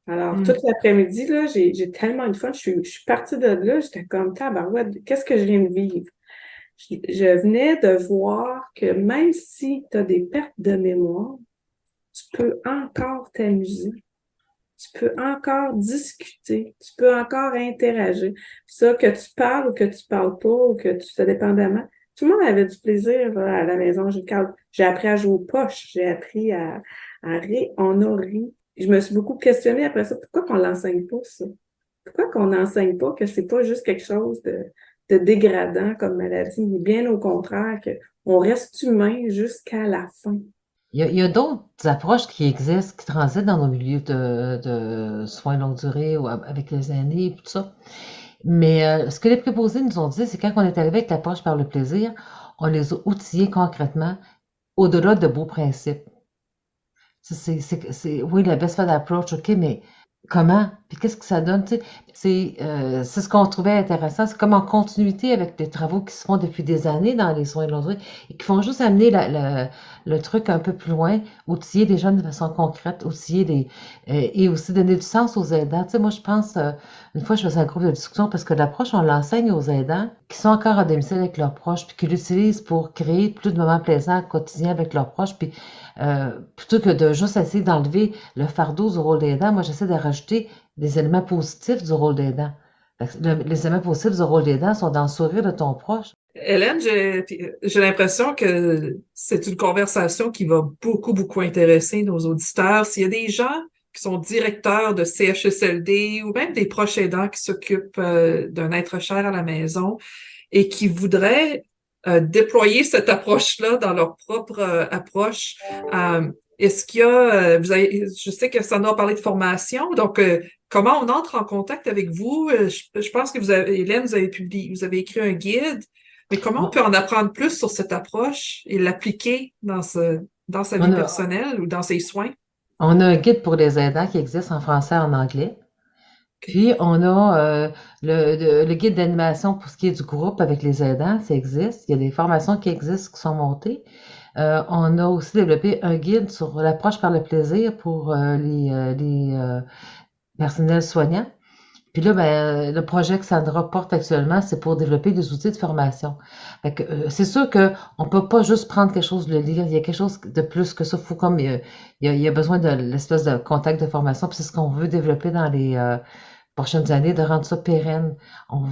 Alors, toute l'après-midi, là, j'ai tellement eu de fun. Je suis partie de là, j'étais comme, tabarouette, qu'est-ce que je viens de vivre? Je venais de voir que même si tu as des pertes de mémoire, tu peux encore t'amuser. Tu peux encore discuter, tu peux encore interagir. Ça, que tu parles ou que tu parles pas, ou que tu sois dépendamment, tout le monde avait du plaisir là, à la maison. J'ai appris à jouer aux poches, j'ai appris à rire, on a ri. Je me suis beaucoup questionnée après ça, pourquoi qu'on l'enseigne pas, ça? Pourquoi qu'on n'enseigne pas que c'est pas juste quelque chose de dégradant comme maladie, mais bien au contraire, qu'on reste humain jusqu'à la fin. Il y a d'autres approches qui existent, qui transitent dans nos milieux de soins longue durée ou avec les aînés et tout ça. Mais ce que les préposés nous ont dit, c'est quand on est arrivé avec l'approche par le plaisir, on les a outillés concrètement au-delà de beaux principes. Oui, la best fit approach, OK, mais comment? Puis qu'est-ce que ça donne? Tu sais, c'est ce qu'on trouvait intéressant. C'est comme en continuité avec des travaux qui se font depuis des années dans les soins de longue durée et qui font juste amener le truc un peu plus loin, outiller les jeunes de façon concrète, et aussi donner du sens aux aidants. Tu sais, moi, je pense, une fois, je faisais un groupe de discussion parce que l'approche, on l'enseigne aux aidants qui sont encore à domicile avec leurs proches, puis qui l'utilisent pour créer plus de moments plaisants quotidiens avec leurs proches, puis plutôt que de juste essayer d'enlever le fardeau du rôle d'aidant, moi j'essaie de rajouter des éléments positifs du rôle d'aidant. Les éléments positifs du rôle d'aidant sont dans le sourire de ton proche. Hélène, j'ai l'impression que c'est une conversation qui va beaucoup, beaucoup intéresser nos auditeurs. S'il y a des gens qui sont directeurs de CHSLD ou même des proches aidants qui s'occupent d'un être cher à la maison et qui voudraient déployer cette approche-là dans leur propre approche. Est-ce qu'il y a, je sais que Sandra a parlé de formation, donc comment on entre en contact avec vous? Je pense que Hélène, vous avez écrit un guide, mais comment on peut en apprendre plus sur cette approche et l'appliquer dans sa vie personnelle ou dans ses soins? On a un guide pour les aidants qui existe en français et en anglais. Puis, on a le guide d'animation pour ce qui est du groupe avec les aidants, ça existe. Il y a des formations qui existent, qui sont montées. On a aussi développé un guide sur l'approche par le plaisir pour les personnels soignants. Puis là, ben, le projet que Sandra porte actuellement, c'est pour développer des outils de formation. Fait que, c'est sûr que on peut pas juste prendre quelque chose, le lire. Il y a quelque chose de plus que ça. Faut comme il y a besoin de l'espèce de contact de formation. Puis c'est ce qu'on veut développer dans les prochaines années, de rendre ça pérenne. On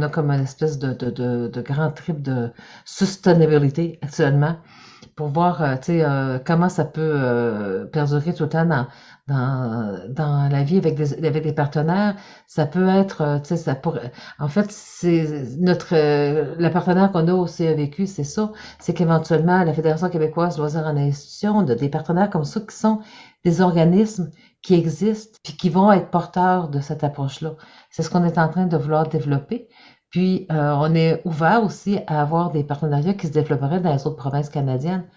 a comme une espèce de grand trip de sustainability actuellement pour voir, comment ça peut perdurer tout le temps dans la vie avec des partenaires. Ça peut être, en fait, c'est le partenaire qu'on a au CEVQ, c'est ça, c'est qu'éventuellement, la Fédération québécoise de loisirs en institution, des partenaires comme ça qui sont des organismes qui existent puis qui vont être porteurs de cette approche-là. C'est ce qu'on est en train de vouloir développer. Puis, on est ouvert aussi à avoir des partenariats qui se développeraient dans les autres provinces canadiennes.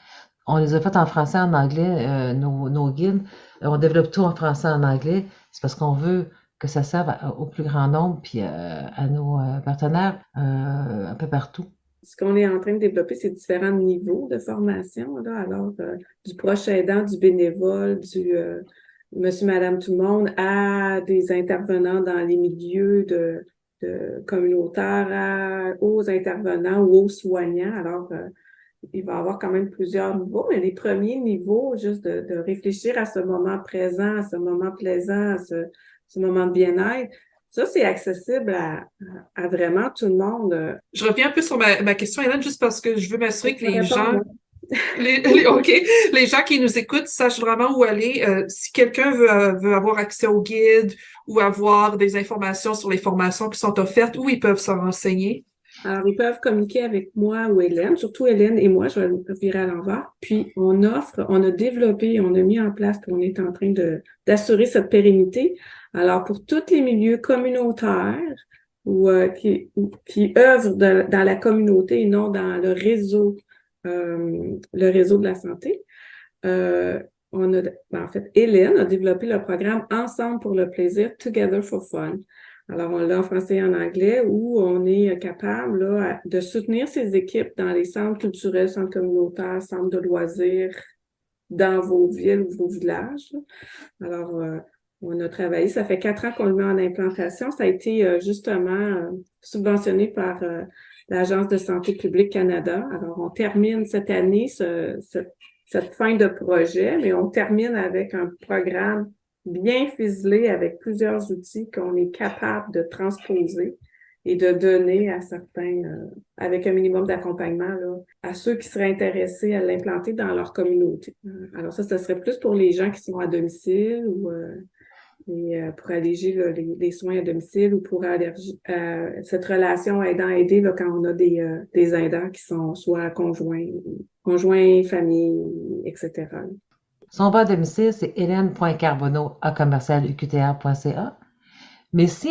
On les a faites en français, en anglais, nos guides. On développe tout en français, en anglais. C'est parce qu'on veut que ça serve au plus grand nombre, puis à nos partenaires un peu partout. Ce qu'on est en train de développer, c'est différents niveaux de formation, là. Alors, du proche aidant, du bénévole, du monsieur, madame, tout le monde, à des intervenants dans les milieux de communautaires, aux intervenants ou aux soignants. Alors, il va y avoir quand même plusieurs niveaux, mais les premiers niveaux, juste de réfléchir à ce moment présent, à ce moment plaisant, à ce moment de bien-être, ça, c'est accessible à vraiment tout le monde. Je reviens un peu sur ma question, Hélène, juste parce que je veux m'assurer que les gens, Répondre. OK, les gens qui nous écoutent sachent vraiment où aller. Si quelqu'un veut avoir accès au guide ou avoir des informations sur les formations qui sont offertes, où ils peuvent se renseigner? Alors, ils peuvent communiquer avec moi ou Hélène, surtout Hélène et moi, je vais le virer à l'envers. Puis, on a développé, on a mis en place, puis on est en train d'assurer cette pérennité. Alors, pour tous les milieux communautaires ou qui œuvrent dans la communauté et non dans le réseau de la santé, euh, en fait, Hélène a développé le programme Ensemble pour le plaisir, Together for Fun. Alors, on l'a en français et en anglais, où on est capable là, de soutenir ces équipes dans les centres culturels, centres communautaires, centres de loisirs, dans vos villes ou vos villages. Alors, on a travaillé, ça fait 4 ans qu'on le met en implantation. Ça a été justement subventionné par l'Agence de santé publique Canada. Alors, on termine cette année cette fin de projet, mais on termine avec un programme bien ficelé avec plusieurs outils qu'on est capable de transposer et de donner à certains, avec un minimum d'accompagnement, là, à ceux qui seraient intéressés à l'implanter dans leur communauté. Alors ça serait plus pour les gens qui sont à domicile ou pour alléger là, les soins à domicile ou pour cette relation aidant-aidé là, quand on a des aidants qui sont soit conjoints, famille, etc. Son bas à domicile, c'est hélène.carbonneau@commercialuqtr.ca. Mais si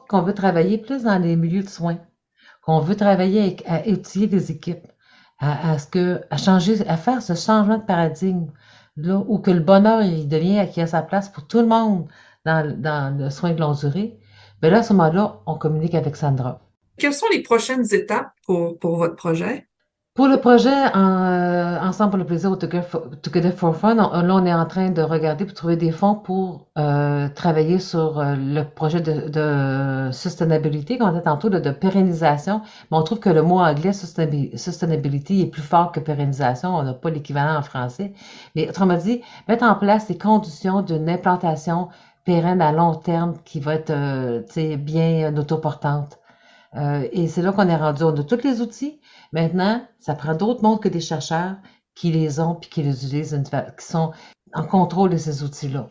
qu'on veut travailler plus dans les milieux de soins, qu'on veut travailler à outiller des équipes, à changer, à faire ce changement de paradigme, là, où que le bonheur, il devient, qui a sa place pour tout le monde dans le soin de longue durée, ben là, à ce moment-là, on communique avec Sandra. Quelles sont les prochaines étapes pour votre projet? Pour le projet Ensemble pour le plaisir ou Together for Fun, là, on est en train de regarder pour trouver des fonds pour travailler sur le projet de sustainability, qu'on a tantôt, de pérennisation. Mais on trouve que le mot anglais sustainability est plus fort que pérennisation. On n'a pas l'équivalent en français. Mais autrement dit, mettre en place les conditions d'une implantation pérenne à long terme qui va être bien autoportante. Et c'est là qu'on est rendu. On a tous les outils. Maintenant, ça prend d'autres mondes que des chercheurs qui les ont puis qui les utilisent, qui sont en contrôle de ces outils-là.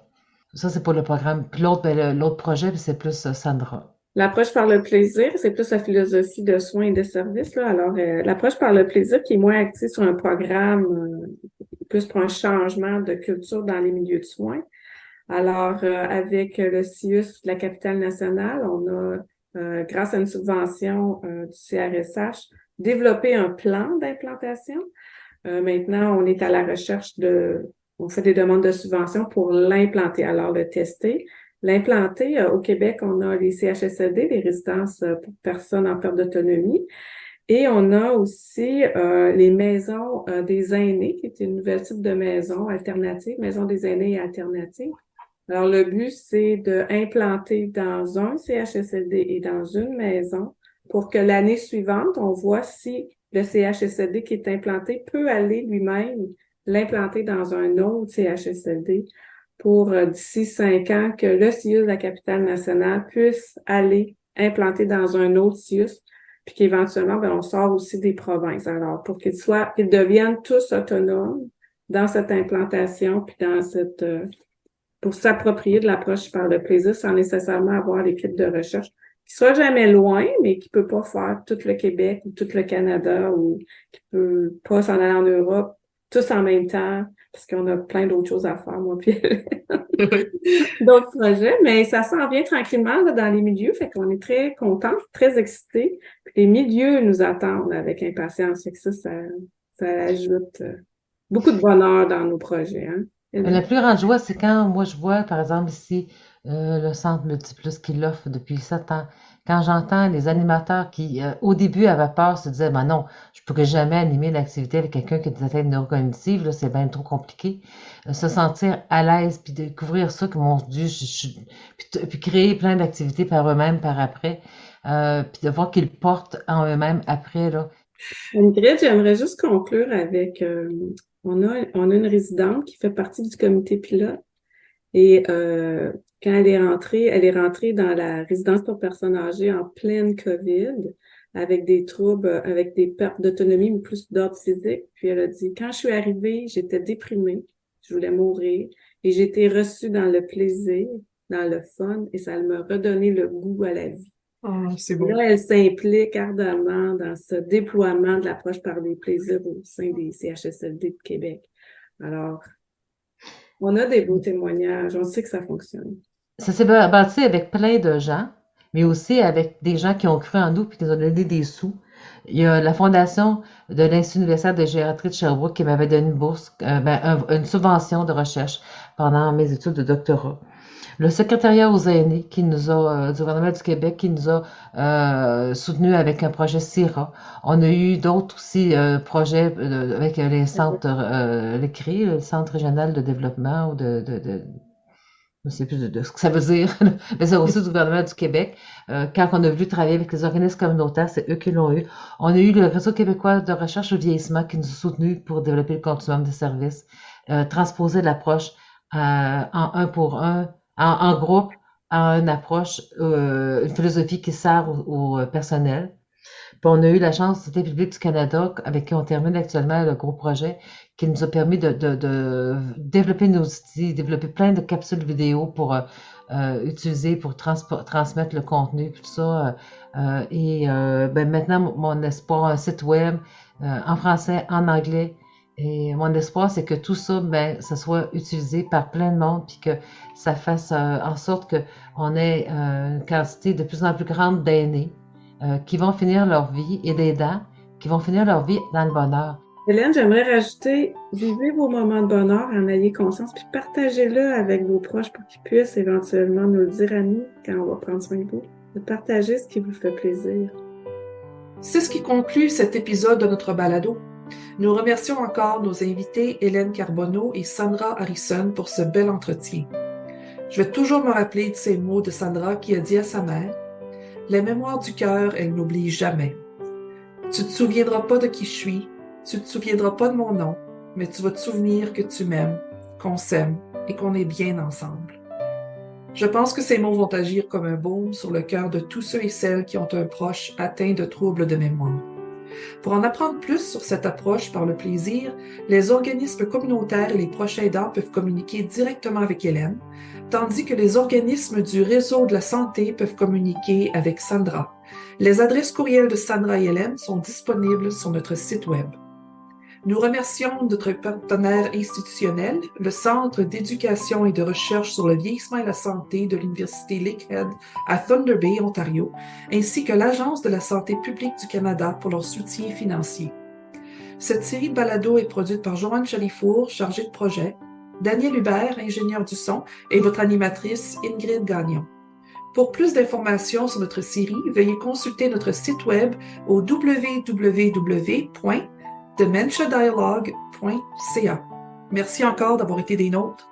Ça, c'est pour le programme. Puis l'autre projet, c'est plus Sandra. L'approche par le plaisir, c'est plus la philosophie de soins et de services, là. Alors, l'approche par le plaisir qui est moins axée sur un programme, plus pour un changement de culture dans les milieux de soins. Alors, avec le CIUS de la capitale nationale, on a, grâce à une subvention du CRSH, développé un plan d'implantation. Maintenant, on est à la recherche on fait des demandes de subvention pour l'implanter, alors le tester. L'implanter, au Québec, on a les CHSLD, les résidences pour personnes en perte d'autonomie. Et on a aussi les maisons des aînés, qui est une nouvelle type de maison alternative, maison des aînés et alternative. Alors, le but, c'est d'implanter dans un CHSLD et dans une maison pour que l'année suivante, on voit si le CHSLD qui est implanté peut aller lui-même l'implanter dans un autre CHSLD pour d'ici 5 ans que le CIUS de la capitale nationale puisse aller implanter dans un autre CIUS, puis qu'éventuellement, on sort aussi des provinces. Alors, pour qu'ils deviennent tous autonomes dans cette implantation, puis pour s'approprier de l'approche par le plaisir sans nécessairement avoir l'équipe de recherche qui sera jamais loin, mais qui peut pas faire tout le Québec ou tout le Canada ou qui peut pas s'en aller en Europe tous en même temps parce qu'on a plein d'autres choses à faire, moi puis d'autres projets, mais ça s'en vient tranquillement là, dans les milieux, fait qu'on est très contents, très excités. Puis les milieux nous attendent avec impatience, fait que ça ajoute beaucoup de bonheur dans nos projets, hein? La plus grande joie, c'est quand moi je vois, par exemple, ici, le Centre Multiplus qui l'offre depuis 7 ans. Quand j'entends les animateurs qui, au début, avaient peur, se disaient, ben non, je ne pourrais jamais animer l'activité avec quelqu'un qui a des atteintes neurocognitives, là, c'est bien trop compliqué. Se sentir à l'aise, puis découvrir ça, que mon Dieu, puis créer plein d'activités par eux-mêmes par après, puis de voir qu'ils portent en eux-mêmes après, là. Ingrid, j'aimerais juste conclure avec, on a une résidente qui fait partie du comité pilote et quand elle est rentrée dans la résidence pour personnes âgées en pleine COVID avec des troubles, avec des pertes d'autonomie, mais plus d'ordre physique. Puis elle a dit, quand je suis arrivée, j'étais déprimée, je voulais mourir et j'ai été reçue dans le plaisir, dans le fun et ça m'a redonné le goût à la vie. C'est Et beau. là, elle s'implique ardemment dans ce déploiement de l'approche par des plaisirs au sein des CHSLD de Québec. Alors, on a des beaux témoignages, on sait que ça fonctionne. Ça s'est bâti avec plein de gens, mais aussi avec des gens qui ont cru en nous et qui nous ont donné des sous. Il y a la fondation de l'Institut universitaire de gériatrie de Sherbrooke qui m'avait donné une bourse, une subvention de recherche pendant mes études de doctorat. Le secrétariat aux aînés qui nous a, du gouvernement du Québec qui nous a soutenus avec un projet CIRA. On a eu d'autres aussi projets avec les centres, les CRI, le Centre régional de développement ou je ne sais plus de ce que ça veut dire, mais c'est aussi du gouvernement du Québec. Quand on a voulu travailler avec les organismes communautaires, c'est eux qui l'ont eu. On a eu le Réseau québécois de recherche au vieillissement qui nous a soutenus pour développer le continuum de services, transposer l'approche en un pour un, en groupe, à une approche, une philosophie qui sert au personnel. Puis on a eu la chance, c'était Public du Canada, avec qui on termine actuellement le gros projet, qui nous a permis de développer nos outils, développer plein de capsules vidéo pour utiliser, pour transmettre le contenu, tout ça. Ben maintenant, mon espoir, un site web en français, en anglais. Et mon espoir, c'est que tout ça, ben, ça soit utilisé par plein de monde, puis que ça fasse en sorte qu'on ait une quantité de plus en plus grande d'aînés qui vont finir leur vie et d'aidants qui vont finir leur vie dans le bonheur. Hélène, j'aimerais rajouter, vivez vos moments de bonheur, en ayez conscience, puis partagez-le avec vos proches pour qu'ils puissent éventuellement nous le dire à nous quand on va prendre soin de vous. Partagez ce qui vous fait plaisir. C'est ce qui conclut cet épisode de notre balado. Nous remercions encore nos invités Hélène Carbonneau et Sandra Harrison pour ce bel entretien. Je vais toujours me rappeler de ces mots de Sandra qui a dit à sa mère: « La mémoire du cœur, elle n'oublie jamais. Tu ne te souviendras pas de qui je suis, tu ne te souviendras pas de mon nom, mais tu vas te souvenir que tu m'aimes, qu'on s'aime et qu'on est bien ensemble. » Je pense que ces mots vont agir comme un baume sur le cœur de tous ceux et celles qui ont un proche atteint de troubles de mémoire. Pour en apprendre plus sur cette approche par le plaisir, les organismes communautaires et les proches aidants peuvent communiquer directement avec Hélène, tandis que les organismes du réseau de la santé peuvent communiquer avec Sandra. Les adresses courriels de Sandra et Hélène sont disponibles sur notre site web. Nous remercions notre partenaire institutionnel, le Centre d'éducation et de recherche sur le vieillissement et la santé de l'Université Lakehead à Thunder Bay, Ontario, ainsi que l'Agence de la santé publique du Canada pour leur soutien financier. Cette série de balados est produite par Joanne Chalifour, chargée de projet, Daniel Hubert, ingénieur du son, et votre animatrice Ingrid Gagnon. Pour plus d'informations sur notre série, veuillez consulter notre site web au www.dementiadialogue.ca. Merci encore d'avoir été des nôtres.